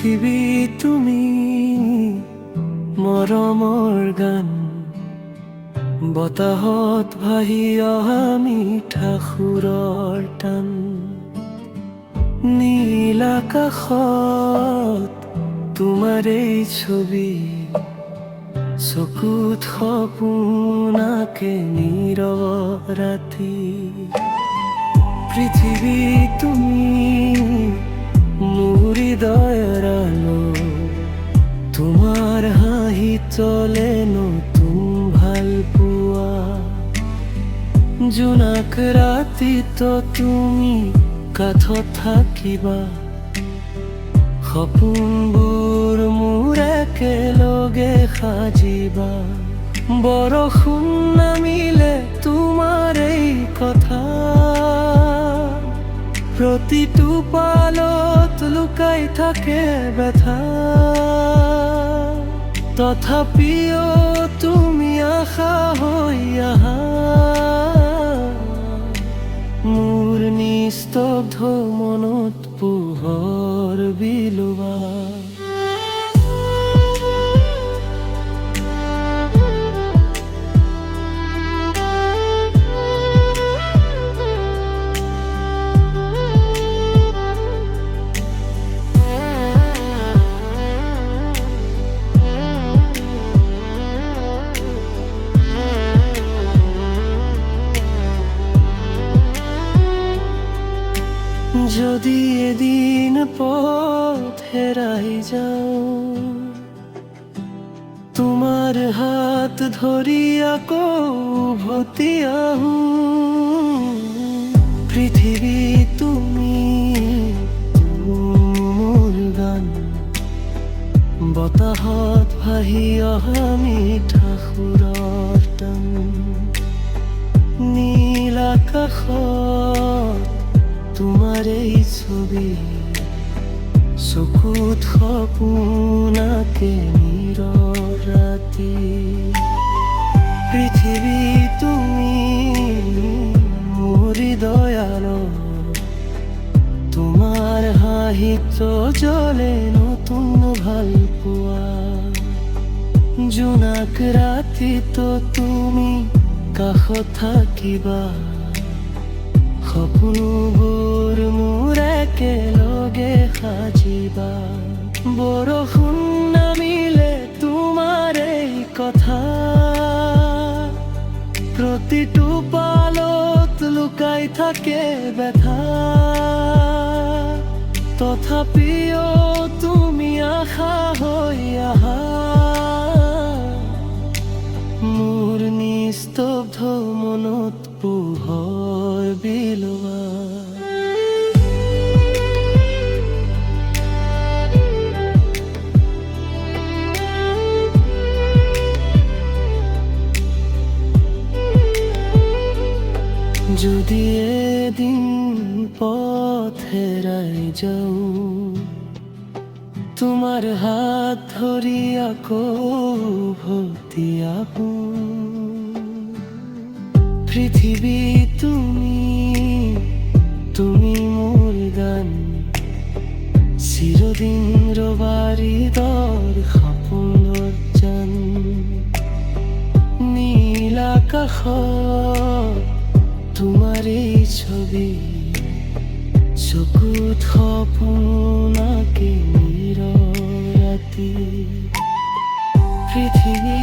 পৃথিৱী তুমি মৰমৰ গান, বতাহত ভাহি অহা মিঠা সুৰৰ টান। নীল আকাশত তোমাৰ এই ছবি, চকুত সপোন আঁকে নীৰৱ ৰাতি। পৃথিৱী তুমি মোৰ হৃদয়ৰ আলো, তোমাৰ হাঁহি তলে নতুন ভাল পোৱা। জোনাক ৰাতিতো তুমি কাষত থাকিবা, সপোনবোৰ মোৰ একেলগে সাজিবা। বৰষুণ নামিলে তোমাৰ এই কথা, প্ৰতিটো পালত লুকাই থাকে ব্যথা। তথাপিও তুমি আশা হৈ আহা, মোৰ নিস্তব্ধ মনত পোহৰ বিলোৱা। যদি এদিন পথ হেৰাই যাও, তোমাৰ হাত ধৰি আকৌ উভতি আহো। পৃথিৱী তুমি মোৰ গান, বতাহত ভাহি অহা মিঠা সুৰৰ টান। নীল আকাশত তোমাৰ এই ছবি, চকুত সপোন আঁকে নীৰৱ ৰাতি। পৃথিৱী তুমি মোৰ হৃদয়ালো, তোমাৰ হাঁহিত জ্বলে নতুন ভাল পোৱা। জোনাক ৰাতিতো তুমি কাষত থাকিবা, সপোনবোৰ মোৰ একেলগে সাজিবা। বৰষুণ নামিলে তোমাৰ এই কথা, প্ৰতিটো পালত লুকাই থাকে ব্যথা। তথাপিও তুমি আশা হৈ আহা, মোৰ নিস্তব্ধ মনত পোহৰ বিলোৱা। যদি এদিন পথ হেৰাই যাও, তোমাৰ হাত ধৰি আকৌ উভতি আহো। পৃথিৱী তুমি মোৰ গান, চিৰদিন ৰবাৰী দৰ সপোনৰ জান। নীল আকাশত তোমাৰ এই ছবি, চকুত সপোন আঁকে নীৰৱ ৰাতি। পৃথিৱী